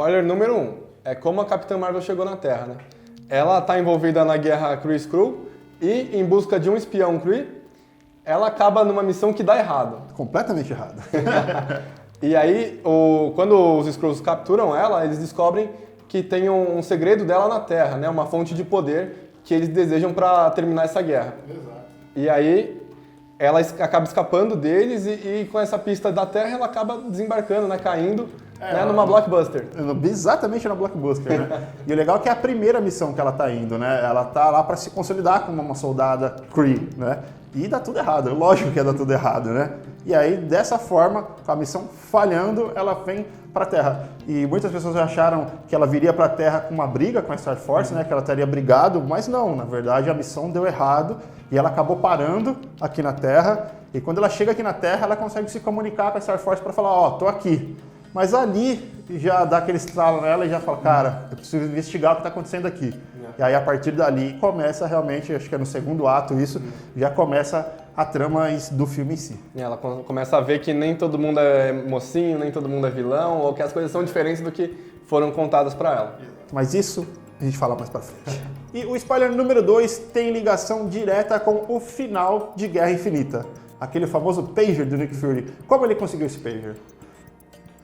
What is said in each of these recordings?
Spoiler número 1. É como a Capitã Marvel chegou na Terra, né? Ela tá envolvida na guerra Kree-Skrull e, em busca de um espião Kree, ela acaba numa missão que dá errado. Completamente errado. E aí, quando os Skrulls capturam ela, eles descobrem que tem um segredo dela na Terra, né? Uma fonte de poder que eles desejam para terminar essa guerra. Exato. E aí, ela acaba escapando deles e com essa pista da Terra, ela acaba desembarcando, né? Caindo né? Numa blockbuster. Exatamente na blockbuster, né? E o legal é que é a primeira missão que ela tá indo, né? Ela tá lá para se consolidar como uma soldada Kree, né? E dá tudo errado, lógico que ia dar tudo errado, né? E aí, dessa forma, com a missão falhando, ela vem para a Terra. E muitas pessoas acharam que ela viria para a Terra com uma briga com a Star Force, né? Que ela teria brigado, mas não, na verdade a missão deu errado e ela acabou parando aqui na Terra. E quando ela chega aqui na Terra, ela consegue se comunicar com a Star Force para falar, ó, tô aqui. Mas ali já dá aquele estralo nela e já fala, cara, eu preciso investigar o que está acontecendo aqui. E aí, a partir dali, começa realmente, acho que é no segundo ato isso, já começa a trama do filme em si. E ela começa a ver que nem todo mundo é mocinho, nem todo mundo é vilão, ou que as coisas são diferentes do que foram contadas para ela. Mas isso a gente fala mais pra frente. E o spoiler número 2 tem ligação direta com o final de Guerra Infinita. Aquele famoso pager do Nick Fury. Como ele conseguiu esse pager?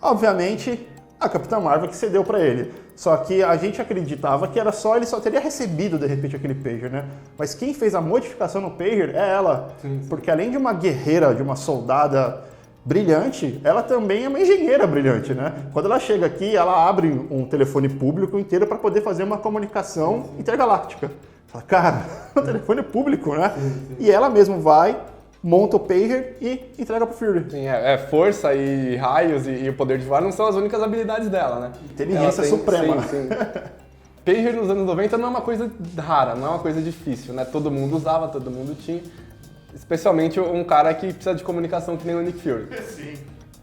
Obviamente, a Capitã Marvel que cedeu pra ele. Só que a gente acreditava que ele só teria recebido, de repente, aquele pager, né? Mas quem fez a modificação no pager é ela. Sim. Porque além de uma guerreira, de uma soldada brilhante, ela também é uma engenheira brilhante, né? Quando ela chega aqui, ela abre um telefone público inteiro para poder fazer uma comunicação intergaláctica. Fala, cara, um telefone público, né? E ela mesma vai, monta o pager e entrega pro Fury. Sim, força e raios e o poder de voar não são as únicas habilidades dela, né? Inteligência suprema. Sim, sim. Pager nos anos 90 não é uma coisa rara, não é uma coisa difícil, né? Todo mundo usava, todo mundo tinha. Especialmente um cara que precisa de comunicação que nem o Nick Fury. Sim.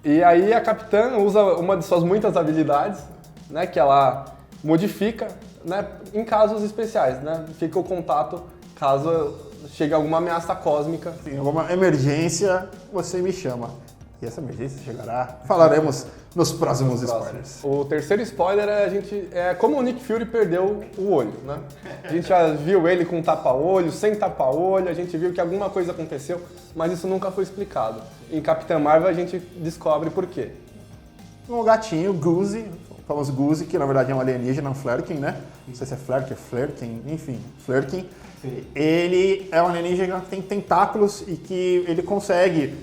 E aí a Capitã usa uma de suas muitas habilidades, né? Que ela modifica, né? Em casos especiais, né? Fica o contato caso chegue alguma ameaça cósmica. Tem alguma emergência, você me chama. E essa emergência chegará, falaremos nos próximos spoilers. O terceiro spoiler é como o Nick Fury perdeu o olho, né? A gente já viu ele com tapa-olho, sem tapa-olho, a gente viu que alguma coisa aconteceu, mas isso nunca foi explicado. Em Capitã Marvel a gente descobre por quê. Um gatinho, Goose, o famoso Goose, que na verdade é um alienígena, um Flerken, né? Não sei se é Flerken, enfim, Flerken. Ele é um alienígena que tem tentáculos e que ele consegue,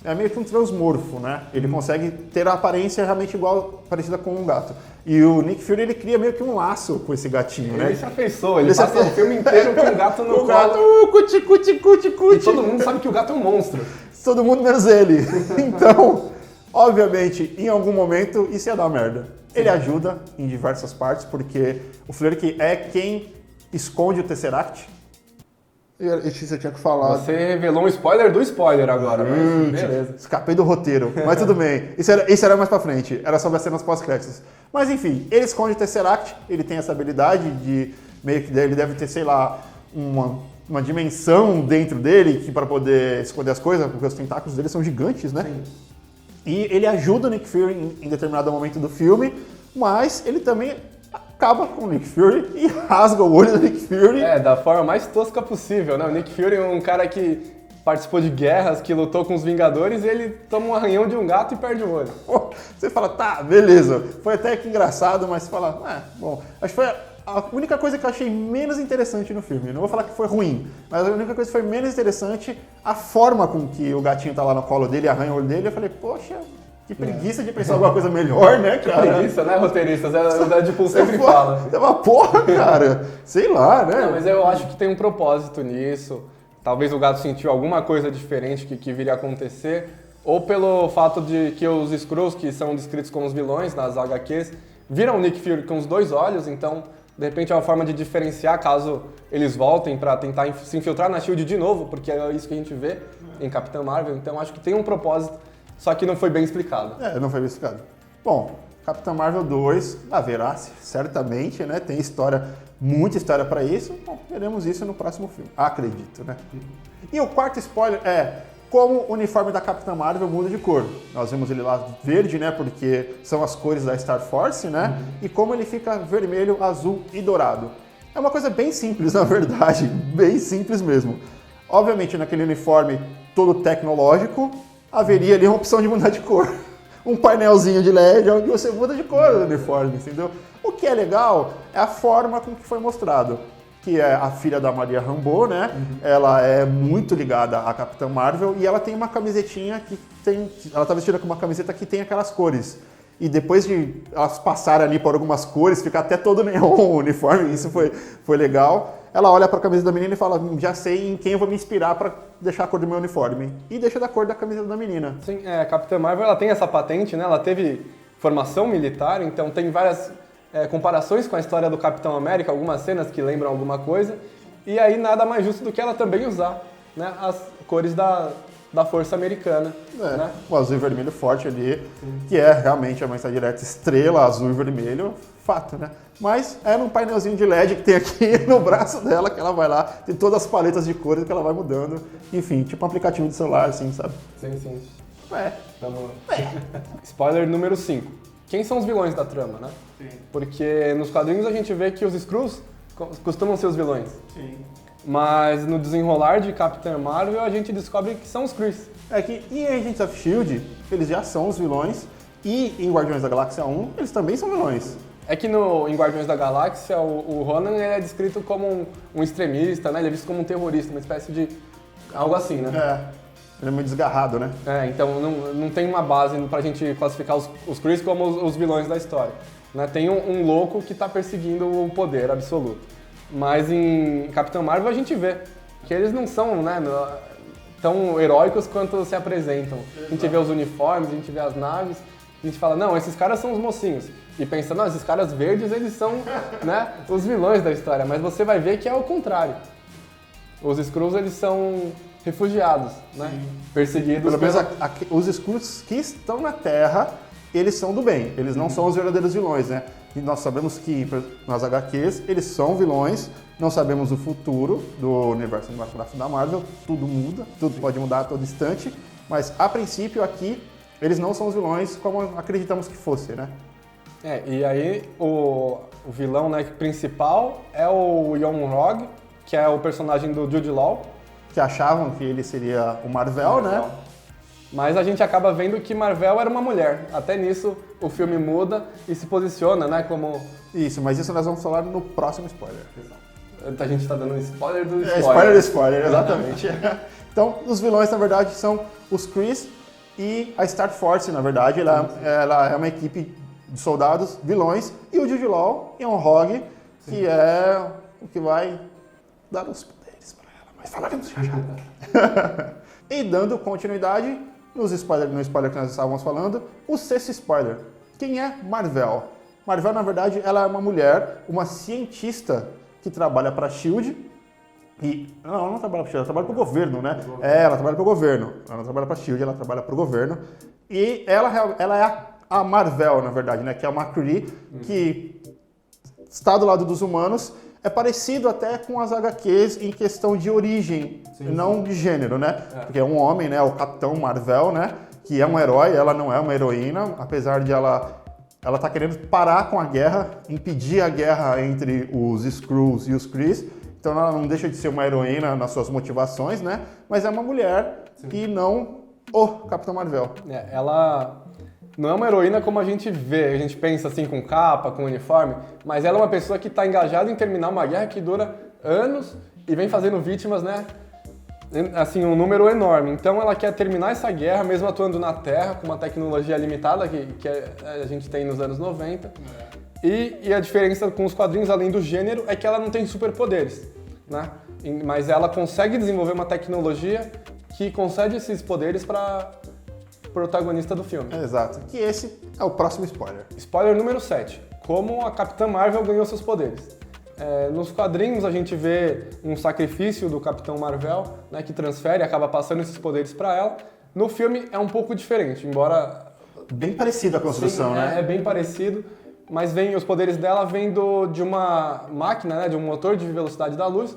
é meio que um transmorfo, né? Ele consegue ter a aparência realmente igual, parecida com um gato. E o Nick Fury, ele cria meio que um laço com esse gatinho, né? Ele se afeiçoou, ele passa o filme inteiro com o gato no colo. Gato, cuti, cuti, cuti, cuti. E todo mundo sabe que o gato é um monstro. Todo mundo menos ele. Então, obviamente, em algum momento, isso ia dar merda. Ele ajuda em diversas partes, porque o Flerken é quem esconde o Tesseract. Isso você tinha que falar. Você revelou um spoiler do spoiler agora, mas beleza. Escapei do roteiro, mas tudo bem. Isso era mais pra frente, era sobre as cenas pós-créditos. Mas enfim, ele esconde o Tesseract, ele tem essa habilidade de meio que ele deve ter, sei lá, uma dimensão dentro dele que para poder esconder as coisas, porque os tentáculos dele são gigantes, né? Sim. E ele ajuda o Nick Fury em determinado momento do filme, mas ele também acaba com o Nick Fury e rasga o olho do Nick Fury. Da forma mais tosca possível, né? O Nick Fury é um cara que participou de guerras, que lutou com os Vingadores e ele toma um arranhão de um gato e perde o olho. Pô, você fala, tá, beleza. Foi até que engraçado, mas você fala, bom. Acho que foi a única coisa que eu achei menos interessante no filme. Não vou falar que foi ruim, mas a única coisa que foi menos interessante, a forma com que o gatinho tá lá no colo dele, arranha o olho dele. Eu falei, poxa, que preguiça de pensar alguma coisa melhor, né, cara? Preguiça, né, roteiristas? O Deadpool sempre fala. É uma porra, cara. Sei lá, né? Não, mas eu acho que tem um propósito nisso. Talvez o gato sentiu alguma coisa diferente que viria a acontecer, ou pelo fato de que os Skrulls, que são descritos como os vilões nas HQs, viram o Nick Fury com os dois olhos, então, de repente, é uma forma de diferenciar caso eles voltem para tentar se infiltrar na SHIELD de novo, porque é isso que a gente vê em Capitã Marvel, então acho que tem um propósito, só que não foi bem explicado. Não foi bem explicado. Bom, Capitã Marvel 2 haverá, certamente, né? Tem muita história para isso. Bom, veremos isso no próximo filme. Acredito, né? E o quarto spoiler é como o uniforme da Capitã Marvel muda de cor. Nós vemos ele lá verde, né, porque são as cores da Star Force, né, e como ele fica vermelho, azul e dourado. É uma coisa bem simples, na verdade, bem simples mesmo. Obviamente, naquele uniforme todo tecnológico, haveria ali uma opção de mudar de cor. Um painelzinho de LED onde você muda de cor o uniforme, entendeu? O que é legal é a forma com que foi mostrado, que é a filha da Maria Rambeau, né? Ela é muito ligada à Capitã Marvel e ela tem uma camisetinha que tem... Ela tá vestida com uma camiseta que tem aquelas cores. E depois de elas passarem ali por algumas cores, fica até todo neon o uniforme, isso foi legal. Ela olha para a camiseta da menina e fala, já sei em quem eu vou me inspirar para deixar a cor do meu uniforme. E deixa da cor da camiseta da menina. Sim, a Capitã Marvel ela tem essa patente, né? Ela teve formação militar, então tem várias comparações com a história do Capitão América, algumas cenas que lembram alguma coisa. E aí nada mais justo do que ela também usar, né, as cores da Força Americana. Né? O azul e vermelho forte ali, que é realmente a mensagem direta estrela, azul e vermelho, fato, né? Mas é num painelzinho de LED que tem aqui no braço dela, que ela vai lá, tem todas as paletas de cores que ela vai mudando. Enfim, tipo um aplicativo de celular, assim, sabe? Sim. Vamos Spoiler número 5. Quem são os vilões da trama, né? Sim. Porque nos quadrinhos a gente vê que os Skrulls costumam ser os vilões. Sim. Mas no desenrolar de Capitã Marvel a gente descobre que são os Kree. É que em Agents of S.H.I.E.L.D., eles já são os vilões, e em Guardiões da Galáxia 1, eles também são vilões. É que em Guardiões da Galáxia, o Ronan ele é descrito como um extremista, né? Ele é visto como um terrorista, uma espécie de... algo assim, né? Ele é meio desgarrado, né? Então não tem uma base pra gente classificar os Kree como os vilões da história. Né? Tem um louco que tá perseguindo o poder absoluto. Mas em Capitão Marvel a gente vê que eles não são, né, tão heróicos quanto se apresentam. A gente vê os uniformes, a gente vê as naves, a gente fala, não, esses caras são os mocinhos. E pensa, não, esses caras verdes, eles são, né, os vilões da história. Mas você vai ver que é o contrário. Os Skrulls, eles são refugiados, né, perseguidos. Pelo menos os Skrulls que estão na Terra, eles são do bem. Eles não são os verdadeiros vilões, né? E nós sabemos que nas HQs eles são vilões, não sabemos o futuro do universo cinematográfico da Marvel, tudo muda, tudo pode mudar a todo instante, mas a princípio aqui eles não são os vilões como acreditamos que fosse, né? E aí o vilão, né, principal é o Yon-Rogg, que é o personagem do Jude Law. Que achavam que ele seria o Marvel, né? Mas a gente acaba vendo que Marvel era uma mulher. Até nisso o filme muda e se posiciona, né, como... Isso, mas isso nós vamos falar no próximo spoiler. A gente tá dando um spoiler do spoiler. Spoiler do spoiler, exatamente. Então, os vilões, na verdade, são os Kree e a Star Force, na verdade. Ela é uma equipe de soldados vilões. E o Jude Law e o Rogue, que é o que vai dar os poderes para ela. Mas falaremos já já. E dando continuidade... No spoiler que nós estávamos falando, o sexto spoiler. Quem é Marvel? Marvel, na verdade, ela é uma mulher, uma cientista que trabalha para a S.H.I.E.L.D. E... Não, ela não trabalha para a S.H.I.E.L.D., ela trabalha para o governo, né? Ela trabalha para o governo. Ela não trabalha para a S.H.I.E.L.D., ela trabalha para o governo. E ela é a Marvel, na verdade, né? Que é uma Kree que está do lado dos humanos. É parecido até com as HQs em questão de origem, não de gênero, né? Porque é um homem, né? O Capitão Marvel, né? Que é um herói, ela não é uma heroína, apesar de ela tá querendo parar com a guerra, impedir a guerra entre os Skrulls e os Kree. Então ela não deixa de ser uma heroína nas suas motivações, né? Mas é uma mulher e não o Capitão Marvel. Ela não é uma heroína como a gente vê, a gente pensa assim com capa, com uniforme, mas ela é uma pessoa que está engajada em terminar uma guerra que dura anos e vem fazendo vítimas, né? Assim, um número enorme. Então ela quer terminar essa guerra, mesmo atuando na Terra, com uma tecnologia limitada que a gente tem nos anos 90. E a diferença com os quadrinhos, além do gênero, é que ela não tem superpoderes, né? Mas ela consegue desenvolver uma tecnologia que concede esses poderes para protagonista do filme. Exato. Que esse é o próximo spoiler. Spoiler número 7. Como a Capitã Marvel ganhou seus poderes. Nos quadrinhos a gente vê um sacrifício do Capitão Marvel, né, que transfere e acaba passando esses poderes para ela. No filme é um pouco diferente, embora... Bem parecida a construção, né? É bem parecido, mas os poderes dela vêm de uma máquina, né, de um motor de velocidade da luz,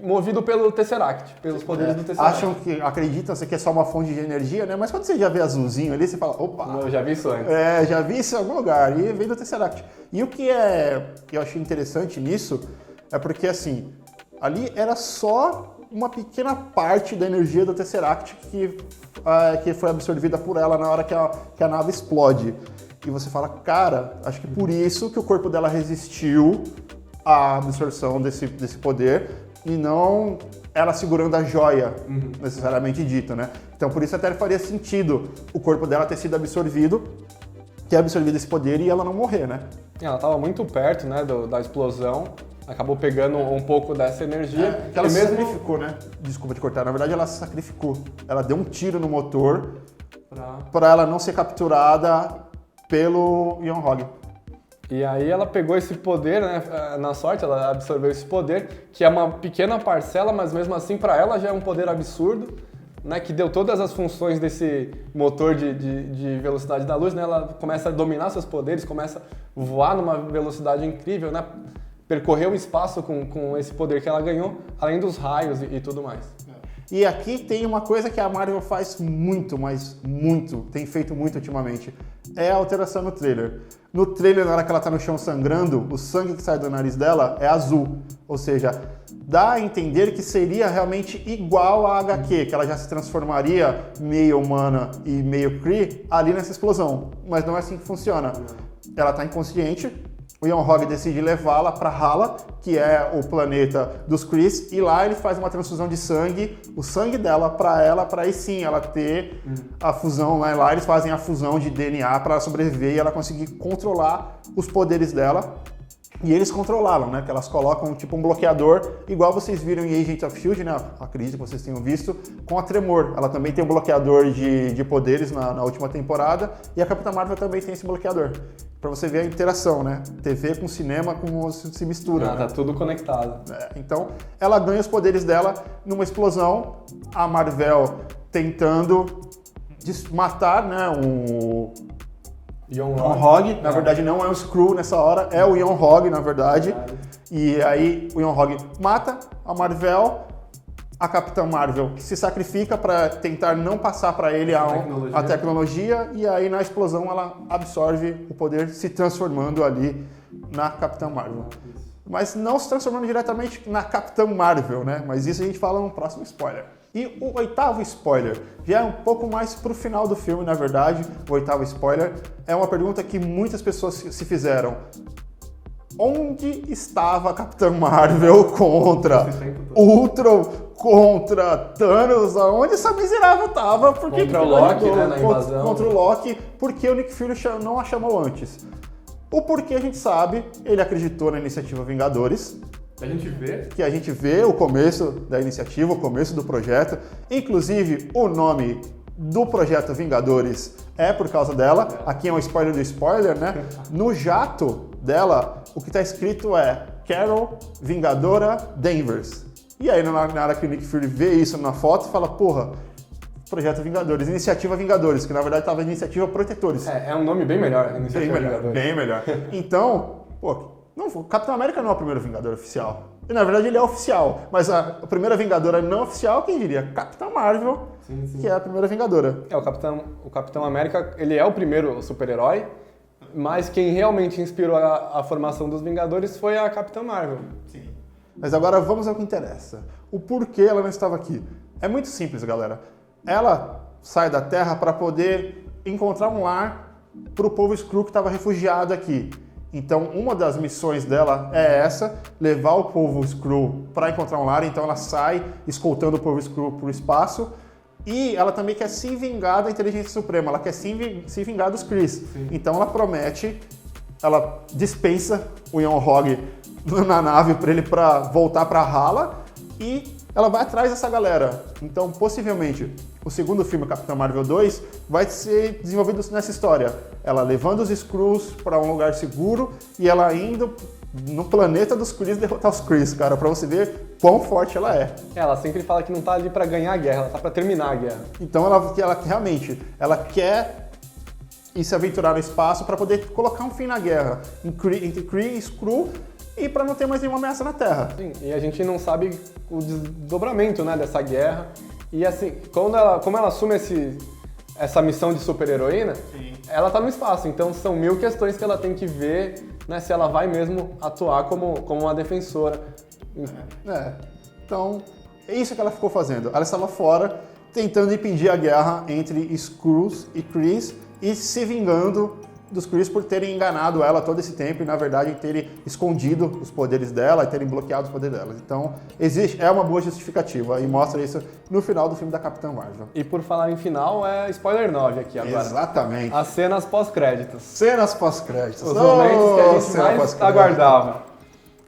movido pelo Tesseract, pelos poderes do Tesseract. Acreditam que é só uma fonte de energia, né? Mas quando você já vê azulzinho ali, você fala, opa... Eu já vi isso antes. Já vi isso em algum lugar, e vem do Tesseract. E o que eu achei interessante nisso é porque, assim, ali era só uma pequena parte da energia do Tesseract que foi absorvida por ela na hora que a nave explode. E você fala, cara, acho que por isso que o corpo dela resistiu à absorção desse poder e não ela segurando a joia, necessariamente dito, né? Então por isso até faria sentido o corpo dela ter sido absorvido, ter absorvido esse poder e ela não morrer, né? Ela estava muito perto, né, da explosão, acabou pegando um pouco dessa energia. Que ela se sacrificou, né? Desculpa te cortar, na verdade ela se sacrificou. Ela deu um tiro no motor para ela não ser capturada pelo Yeon-hog. E aí ela pegou esse poder, né, na sorte, ela absorveu esse poder, que é uma pequena parcela, mas mesmo assim para ela já é um poder absurdo, né, que deu todas as funções desse motor de velocidade da luz, né, ela começa a dominar seus poderes, começa a voar numa velocidade incrível, né, percorrer o espaço com esse poder que ela ganhou, além dos raios e tudo mais. E aqui tem uma coisa que a Marvel faz muito, mas muito, tem feito muito ultimamente, é a alteração no trailer. No trailer, na hora que ela tá no chão sangrando, o sangue que sai do nariz dela é azul, ou seja, dá a entender que seria realmente igual à HQ, que ela já se transformaria meio humana e meio Kree ali nessa explosão, mas não é assim que funciona. Ela tá inconsciente, o Yeon-hog decide levá-la para Hala, que é o planeta dos Krees, e lá ele faz uma transfusão de sangue, o sangue dela para aí sim ela ter a fusão, né? Lá eles fazem a fusão de DNA para ela sobreviver e ela conseguir controlar os poderes dela. E eles controlaram, né? Que elas colocam tipo um bloqueador, igual vocês viram em Agents of S.H.I.E.L.D., né? Acredito que vocês tenham visto, com a Tremor. Ela também tem um bloqueador de poderes na última temporada, e a Capitã Marvel também tem esse bloqueador. Pra você ver a interação, né? TV com cinema como se mistura. Tá tudo conectado. Então, ela ganha os poderes dela numa explosão, a Marvel tentando matar, né? Yeon-hog, na verdade não é o Skrull nessa hora, é o Yeon-hog, na verdade. E aí o Yeon-hog mata a Marvel, a Capitã Marvel que se sacrifica para tentar não passar para ele a tecnologia, e aí na explosão ela absorve o poder, se transformando ali na Capitã Marvel. Mas não se transformando diretamente na Capitã Marvel, né? Mas isso a gente fala no próximo spoiler. E o oitavo spoiler já é um pouco mais pro final do filme, na verdade. O oitavo spoiler é uma pergunta que muitas pessoas se fizeram. Onde estava a Capitã Marvel contra Ultron, contra Thanos? Aonde essa miserável estava? Contra o Loki, né, na invasão. Contra o Loki, porque o Nick Fury não a chamou antes. O porquê a gente sabe, ele acreditou na iniciativa Vingadores. Que a gente vê o começo da iniciativa, o começo do projeto. Inclusive, o nome do projeto Vingadores é por causa dela. Aqui é um spoiler do spoiler, né? No jato dela, o que está escrito é Carol Vingadora Danvers. E aí, na hora que o Nick Fury vê isso na foto, fala, porra, Projeto Vingadores, Iniciativa Vingadores, que na verdade estava Iniciativa Protetores. É um nome bem melhor, Iniciativa Vingadores. Bem melhor. Então, pô, não, o Capitão América não é o primeiro Vingador oficial. E, na verdade, ele é oficial. Mas a primeira Vingadora não oficial, quem diria? Capitã Marvel, sim. Que é a primeira Vingadora. O Capitão América, ele é o primeiro super-herói, mas quem realmente inspirou a formação dos Vingadores foi a Capitã Marvel. Sim. Mas agora vamos ao que interessa. O porquê ela não estava aqui. É muito simples, galera. Ela sai da Terra para poder encontrar um lar para o povo Skrull que estava refugiado aqui. Então, uma das missões dela é essa, levar o povo Skrull para encontrar um lar. Então, ela sai escoltando o povo Skrull para o espaço. E ela também quer se vingar da Inteligência Suprema, ela quer se vingar dos Krees. Então, ela promete, ela dispensa o Yeon-hog na nave para ele voltar para Hala, e ela vai atrás dessa galera. Então, possivelmente, o segundo filme, Capitã Marvel 2, vai ser desenvolvido nessa história. Ela levando os Skrulls para um lugar seguro e ela indo no planeta dos Krees derrotar os Krees, cara, pra você ver quão forte ela é. Ela sempre fala que não tá ali pra ganhar a guerra, ela tá pra terminar a guerra. Então ela realmente, ela quer ir se aventurar no espaço para poder colocar um fim na guerra entre Kree e Skrull, e para não ter mais nenhuma ameaça na Terra. Sim, e a gente não sabe o desdobramento, né, dessa guerra. E assim, como ela assume essa missão de super-heroína, ela tá no espaço, então são 1000 questões que ela tem que ver, né, se ela vai mesmo atuar como uma defensora. Então, é isso que ela ficou fazendo. Ela estava fora, tentando impedir a guerra entre Skrulls e Krees e se vingando dos Krees por terem enganado ela todo esse tempo e, na verdade, terem escondido os poderes dela e terem bloqueado os poderes dela. Então, é uma boa justificativa e mostra isso no final do filme da Capitã Marvel. E por falar em final, é spoiler 9 aqui agora. Exatamente. As cenas pós-créditos. Cenas pós-créditos. Os momentos que a gente mais aguardava.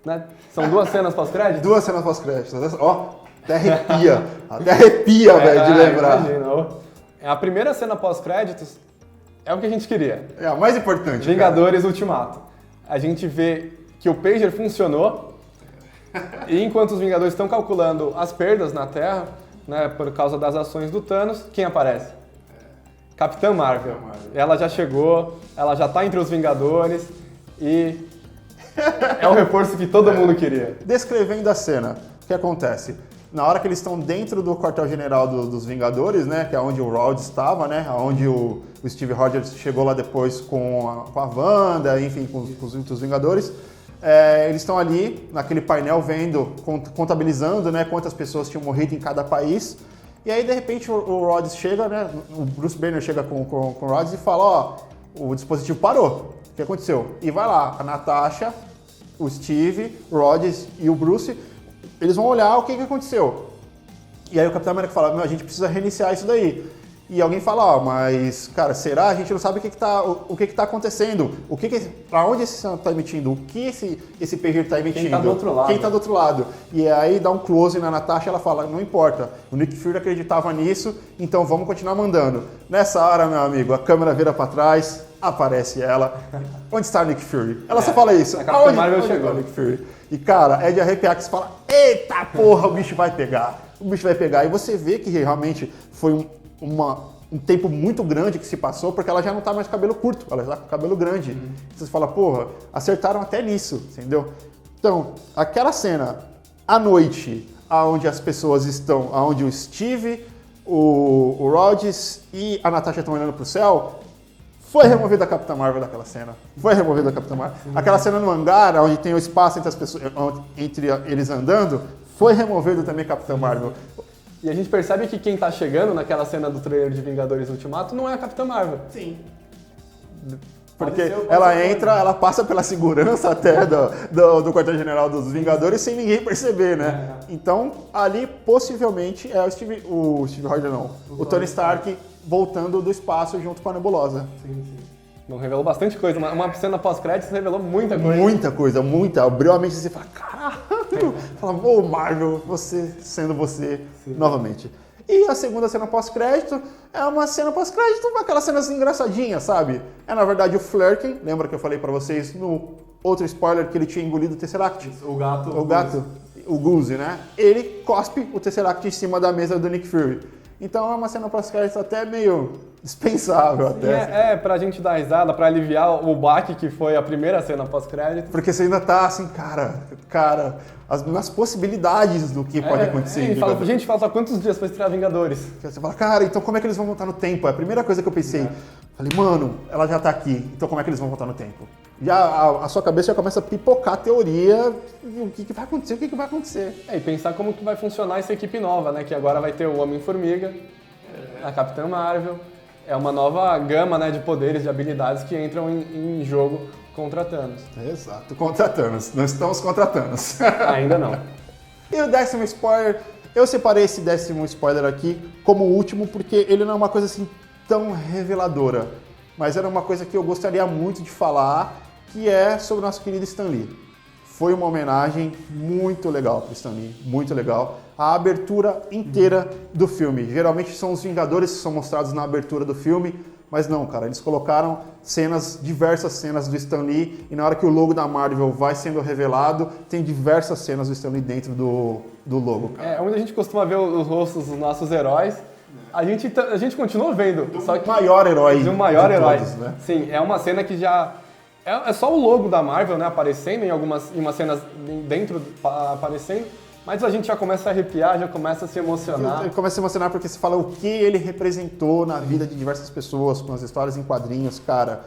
Né? São 2 cenas pós-créditos? 2 cenas pós-créditos. Ó, até arrepia. Até arrepia, velho, de lembrar. Imagina. A primeira cena pós-créditos é o que a gente queria. É a mais importante. Vingadores Ultimato. A gente vê que o pager funcionou e enquanto os Vingadores estão calculando as perdas na Terra, né, por causa das ações do Thanos, quem aparece? Capitã Marvel. Ela já chegou, ela já está entre os Vingadores e é o reforço que todo mundo queria. Descrevendo a cena, o que acontece? Na hora que eles estão dentro do quartel-general dos Vingadores, né, que é onde o Rhodes estava, né, onde o Steve Rogers chegou lá depois com a Wanda, enfim, com os outros Vingadores, eles estão ali naquele painel vendo, contabilizando, né, quantas pessoas tinham morrido em cada país. E aí, de repente, o Rhodes chega, né, o Bruce Banner chega com o Rhodes e fala, ó, o dispositivo parou. O que aconteceu? E vai lá, a Natasha, o Steve, o Rhodes e o Bruce, eles vão olhar o que aconteceu. E aí o Capitão América fala, a gente precisa reiniciar isso daí. E alguém fala, ó, mas, cara, será? A gente não sabe o que tá acontecendo. Pra onde esse sinal tá emitindo? O que esse pager tá emitindo? Quem tá do outro lado. Quem tá do outro lado? E aí dá um close na Natasha e ela fala, não importa. O Nick Fury acreditava nisso, então vamos continuar mandando. Nessa hora, meu amigo, a câmera vira pra trás, aparece ela. Onde está o Nick Fury? Ela só fala isso. A Capitã Marvel chegou. O Nick Fury? E, cara, é de arrepiar que você fala, eita porra, o bicho vai pegar. O bicho vai pegar. E você vê que realmente foi um tempo muito grande que se passou, porque ela já não tá mais com cabelo curto, ela já tá com cabelo grande. Você fala, porra, acertaram até nisso, entendeu? Então, aquela cena, à noite, onde as pessoas estão, onde o Steve, o Rhodes e a Natasha estão olhando pro céu, foi removida a Capitã Marvel daquela cena. Foi removida a Capitã Marvel. Aquela cena no hangar, onde tem o espaço entre as pessoas, entre eles andando, foi removido também a Capitã Marvel. E a gente percebe que quem tá chegando naquela cena do trailer de Vingadores Ultimato não é a Capitã Marvel. Sim. Porque ela entra, ela passa pela segurança até do quartel-general dos Vingadores sem ninguém perceber, né? Então, ali, possivelmente, é o Steve Rogers, não. O Tony Stark voltando do espaço junto com a Nebulosa. Sim. Não, revelou bastante coisa. Uma cena pós-créditos revelou muita coisa. Muita coisa, muita. Abriu a mente e você fala, caralho! Fala, ô Marvel, você sendo você novamente. E a segunda cena pós-crédito é uma cena pós-crédito, aquelas cenas engraçadinhas, sabe? É, na verdade, o Flerken, lembra que eu falei pra vocês no outro spoiler que ele tinha engolido o Tesseract? O gato. O Goose, né? Ele cospe o Tesseract em cima da mesa do Nick Fury. Então é uma cena pós-crédito até meio dispensável até. Pra gente dar risada, pra aliviar o baque que foi a primeira cena pós-crédito. Porque você ainda tá assim, cara, nas possibilidades do que pode acontecer. E fala, gente, falta quantos dias pra estrear Vingadores? Você fala, cara, então como é que eles vão voltar no tempo? É a primeira coisa que eu pensei. Falei, mano, ela já tá aqui, então como é que eles vão voltar no tempo? Já a sua cabeça já começa a pipocar a teoria, o que vai acontecer. E pensar como que vai funcionar essa equipe nova, né? Que agora vai ter o Homem-Formiga, a Capitã Marvel, é uma nova gama, né, de poderes, de habilidades que entram em jogo contra Thanos. Exato, contra Thanos. Não estamos contra Thanos. Ainda não. E o 10º spoiler, eu separei esse 10º spoiler aqui como o último porque ele não é uma coisa assim tão reveladora, mas era uma coisa que eu gostaria muito de falar, que é sobre o nosso querido Stan Lee. Foi uma homenagem muito legal para o Stan Lee, muito legal. A abertura inteira do filme. Geralmente são os Vingadores que são mostrados na abertura do filme, mas não, cara, eles colocaram diversas cenas do Stan Lee, e na hora que o logo da Marvel vai sendo revelado, tem diversas cenas do Stan Lee dentro do logo, cara. Onde a gente costuma ver os rostos dos nossos heróis, a gente continua vendo. Só que maior herói. De um maior herói. Todos, né? Sim, é uma cena que já É só o logo da Marvel, né, aparecendo em umas cenas dentro, aparecendo, mas a gente já começa a arrepiar, já começa a se emocionar. Ele começa a se emocionar porque você fala o que ele representou na vida de diversas pessoas, com as histórias em quadrinhos, cara.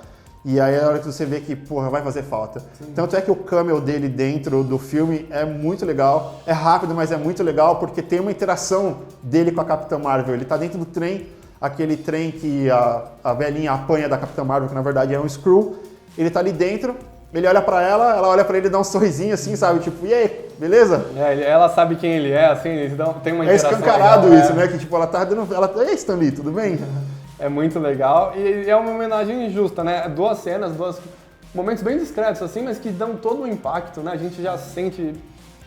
E aí é a hora que você vê que, porra, vai fazer falta. Sim. Tanto é que o cameo dele dentro do filme é muito legal, é rápido, mas é muito legal porque tem uma interação dele com a Capitã Marvel. Ele tá dentro do trem, aquele trem que a velhinha apanha da Capitã Marvel, que na verdade é um Skrull. Ele tá ali dentro, ele olha pra ela olha pra ele e dá um sorrisinho assim, sabe? Tipo, e aí, beleza? Ela sabe quem ele é, assim, eles tem uma interação. É escancarado legal, isso, né? Que tipo, ela tá dando... Ei, Stanley, tudo bem? É muito legal e é uma homenagem justa, né? Duas cenas, momentos bem discretos, assim, mas que dão todo o impacto, né? A gente já sente...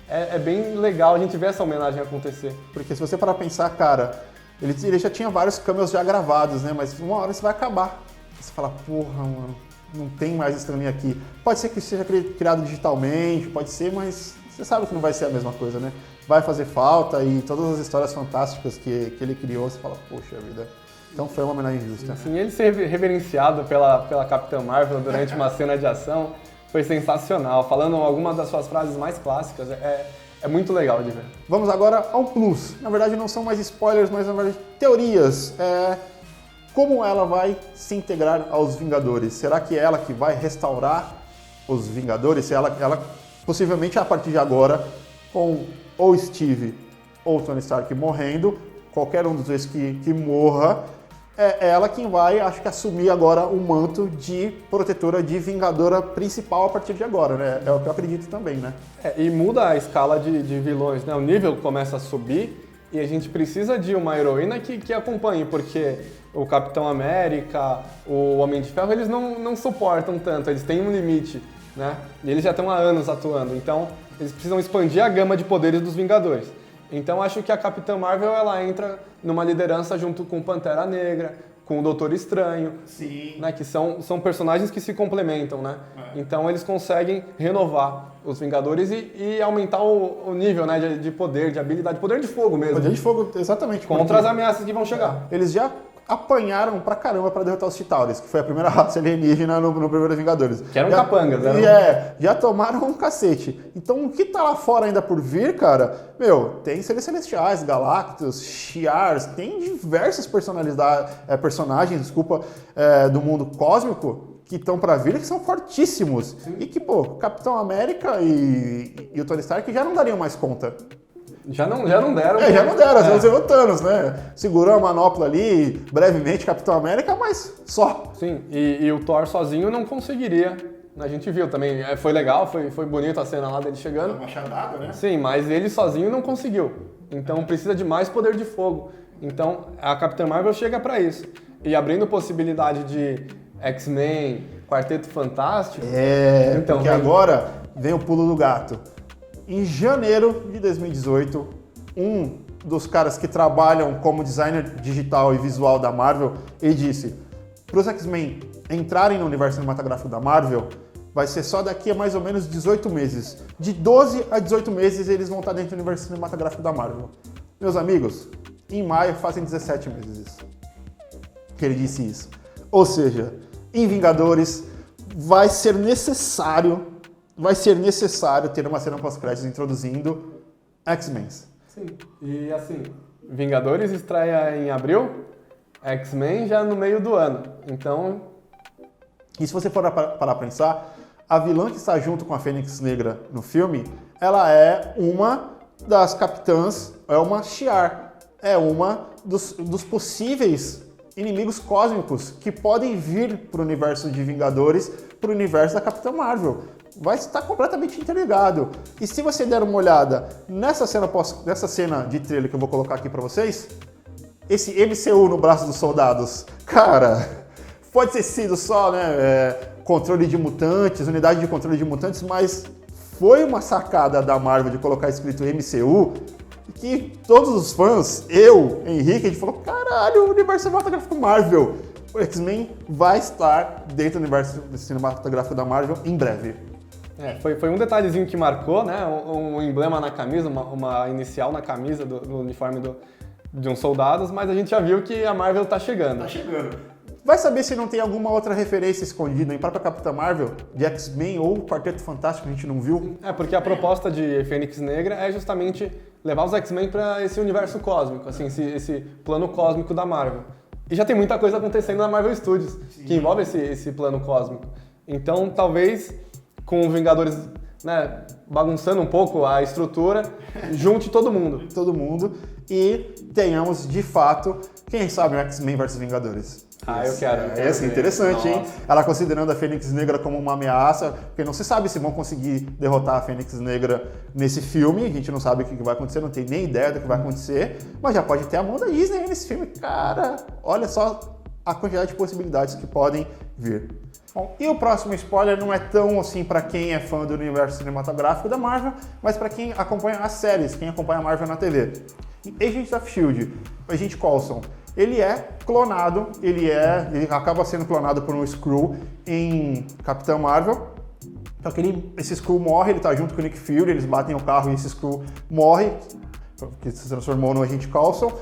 É bem legal a gente ver essa homenagem acontecer. Porque se você parar pra pensar, cara, ele já tinha vários cameos já gravados, né? Mas uma hora isso vai acabar. Você fala, porra, mano... Não tem mais Stan Lee aqui. Pode ser que seja criado digitalmente, pode ser, mas você sabe que não vai ser a mesma coisa, né? Vai fazer falta e todas as histórias fantásticas que ele criou, você fala, poxa vida. Então foi uma homenagem justa. Sim, ele ser reverenciado pela Capitã Marvel durante uma cena de ação foi sensacional. Falando algumas das suas frases mais clássicas, é muito legal de ver. Vamos agora ao plus. Na verdade não são mais spoilers, mas na verdade teorias. Como ela vai se integrar aos Vingadores? Será que é ela que vai restaurar os Vingadores? Se ela possivelmente a partir de agora, com ou Steve ou Tony Stark morrendo, qualquer um dos dois que morra, é ela quem vai, acho que, assumir agora o manto de protetora, de Vingadora principal a partir de agora, né? É o que eu acredito também, né? E muda a escala de vilões, né? O nível começa a subir e a gente precisa de uma heroína que acompanhe, porque o Capitão América, o Homem de Ferro, eles não suportam tanto, eles têm um limite, né? E eles já estão há anos atuando, então eles precisam expandir a gama de poderes dos Vingadores. Então acho que a Capitã Marvel, ela entra numa liderança junto com o Pantera Negra, com o Doutor Estranho, sim, né? Que são personagens que se complementam, né? Então eles conseguem renovar os Vingadores e aumentar o nível, né, de poder, de habilidade, poder de fogo mesmo. Poder de fogo, exatamente. Contra as ameaças que vão chegar. Eles já apanharam pra caramba pra derrotar os Chitauris, que foi a primeira raça alienígena no primeiro Vingadores. Que eram capangas, né? Já tomaram um cacete. Então o que tá lá fora ainda por vir, cara, tem seres celestiais, Galactus, Shi'ars, tem diversos personagens do mundo cósmico que estão pra vir, que são fortíssimos. Sim. E que, Capitão América e o Tony Stark já não dariam mais conta. Já não deram. Já não deram, às vezes o Thanos, né? Segurou a manopla ali, brevemente, Capitão América, mas só. Sim, e o Thor sozinho não conseguiria. A gente viu também, foi legal, foi bonito a cena lá dele chegando. Uma machadada, né? Sim, mas ele sozinho não conseguiu. Então precisa de mais poder de fogo. Então a Capitã Marvel chega pra isso. E abrindo possibilidade de X-Men, Quarteto Fantástico. Então, porque agora vem o pulo do gato. Em janeiro de 2018, um dos caras que trabalham como designer digital e visual da Marvel, ele disse: para os X-Men entrarem no universo cinematográfico da Marvel, vai ser só daqui a mais ou menos 18 meses. De 12 a 18 meses eles vão estar dentro do universo cinematográfico da Marvel. Meus amigos, em maio fazem 17 meses isso. Que ele disse isso. Ou seja, em Vingadores vai ser necessário ter uma cena pós-créditos introduzindo X-Men. Sim, e assim, Vingadores estreia em abril, X-Men já no meio do ano, então... E se você for parar para pensar, a vilã que está junto com a Fênix Negra no filme, ela é uma das capitãs, é uma Shi'ar, é uma dos possíveis inimigos cósmicos que podem vir para o universo de Vingadores, para o universo da Capitã Marvel. Vai estar completamente interligado. E se você der uma olhada nessa cena de trailer que eu vou colocar aqui para vocês, esse MCU no braço dos soldados, cara, pode ter sido só, controle de mutantes, unidade de controle de mutantes, mas foi uma sacada da Marvel de colocar escrito MCU que todos os fãs, Henrique, a gente falou, caralho, o universo cinematográfico Marvel. O X-Men vai estar dentro do universo cinematográfico da Marvel em breve. Foi um detalhezinho que marcou, né? Um emblema na camisa, uma inicial na camisa do uniforme de uns soldados, mas a gente já viu que a Marvel tá chegando. Tá chegando. Vai saber se não tem alguma outra referência escondida em própria Capitã Marvel, de X-Men ou Quarteto Fantástico que a gente não viu? Porque a proposta de Fênix Negra é justamente levar os X-Men para esse universo cósmico, assim, esse plano cósmico da Marvel. E já tem muita coisa acontecendo na Marvel Studios, que envolve esse plano cósmico. Então, talvez, com os Vingadores, né, bagunçando um pouco a estrutura, junte todo mundo. Todo mundo. E tenhamos, de fato, quem sabe, um X-Men vs Vingadores. Eu quero. É assim, interessante, Nossa. hein? Ela considerando a Fênix Negra como uma ameaça, porque não se sabe se vão conseguir derrotar a Fênix Negra nesse filme, a gente não sabe o que vai acontecer, não tem nem ideia do que vai acontecer, mas já pode ter a mão da Disney nesse filme. Cara, olha só a quantidade de possibilidades que podem vir. Bom, e o próximo spoiler não é tão assim para quem é fã do universo cinematográfico da Marvel, mas para quem acompanha as séries, quem acompanha a Marvel na TV. Agents of S.H.I.E.L.D., Agente Coulson, ele é clonado, ele acaba sendo clonado por um Skrull em Capitã Marvel. Só que esse Skrull morre, ele tá junto com o Nick Fury, eles batem o carro e esse Skrull morre, que se transformou no Agente Coulson.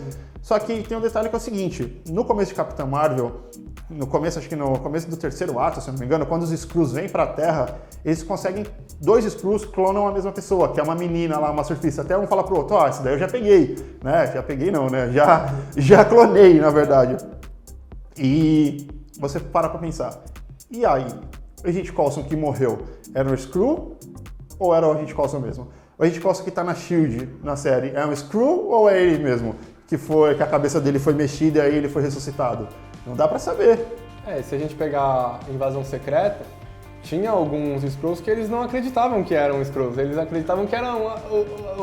Só que tem um detalhe que é o seguinte, no começo de Capitã Marvel, acho que no começo do terceiro ato, se eu não me engano, quando os Skrulls vêm pra Terra, eles conseguem, 2 Skrulls clonam a mesma pessoa, que é uma menina lá, uma surfista. Até um fala pro outro, esse daí eu já peguei, né? Já peguei não, né? Já clonei, na verdade. E você para pra pensar, e aí, o Agente Coulson que morreu, era um Skrull ou era o Agente Coulson mesmo? O Agente Coulson que tá na S.H.I.E.L.D. na série, é um Skrull ou é ele mesmo? Que a cabeça dele foi mexida e aí ele foi ressuscitado? Não dá pra saber. Se a gente pegar Invasão Secreta, tinha alguns Skrulls que eles não acreditavam que eram Skrulls, eles acreditavam que eram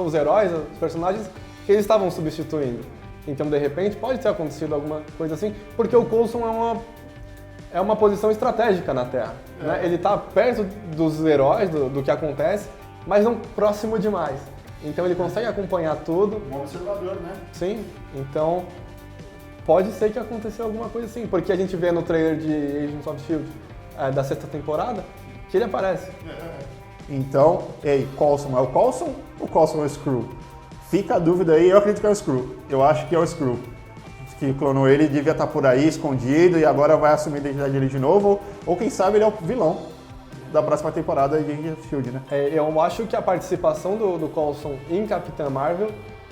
os heróis, os personagens que eles estavam substituindo. Então, de repente, pode ter acontecido alguma coisa assim, porque o Coulson é uma posição estratégica na Terra. Né? Ele tá perto dos heróis, do que acontece, mas não próximo demais. Então ele consegue acompanhar tudo. Um observador, né? Sim, então pode ser que aconteceu alguma coisa assim, porque a gente vê no trailer de Agents of S.H.I.E.L.D. Da 6ª temporada, que ele aparece. Então, Coulson é o Coulson ou Coulson é o Skrull? Fica a dúvida aí, eu acredito que é o Skrull. Eu acho que é o Skrull. Que clonou ele, devia estar por aí, escondido, e agora vai assumir a identidade dele de novo, ou quem sabe ele é o vilão da próxima temporada de Agents of S.H.I.E.L.D., né? Eu acho que a participação do Coulson em Capitã Marvel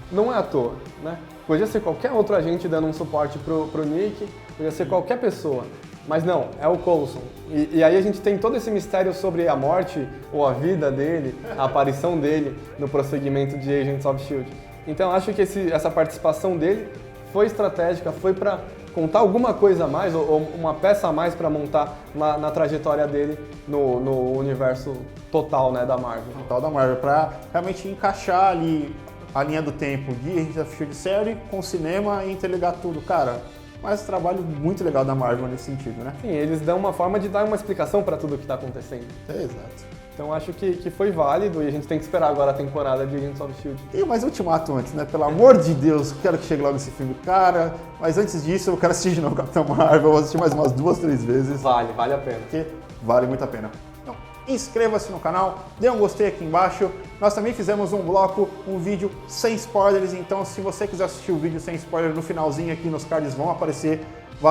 não é à toa, né? Podia ser qualquer outro agente dando um suporte pro Nick, podia ser qualquer pessoa, mas não, é o Coulson. E aí a gente tem todo esse mistério sobre a morte ou a vida dele, a aparição dele no prosseguimento de Agents of S.H.I.E.L.D. Então acho que essa participação dele foi estratégica, foi para contar alguma coisa a mais, ou uma peça a mais para montar na trajetória dele no universo total, né, da Marvel. Total da Marvel, para realmente encaixar ali a linha do tempo de Agents of S.H.I.E.L.D. série com cinema e interligar tudo, cara. Mas trabalho muito legal da Marvel nesse sentido, né? Sim, eles dão uma forma de dar uma explicação para tudo o que está acontecendo. Exato. Então acho que foi válido e a gente tem que esperar agora a temporada de Agents of S.H.I.E.L.D. E mais Ultimato antes, né? Pelo amor de Deus, quero que chegue logo esse filme, cara. Mas antes disso, eu quero assistir de novo Capitão Marvel, vou assistir mais umas 2, 3 vezes. Vale a pena. Porque vale muito a pena. Então, inscreva-se no canal, dê um gostei aqui embaixo. Nós também fizemos um bloco, um vídeo sem spoilers, então se você quiser assistir o vídeo sem spoiler, no finalzinho aqui nos cards vai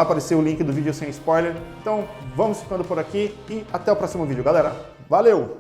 aparecer o link do vídeo sem spoiler. Então, vamos ficando por aqui e até o próximo vídeo, galera. Valeu!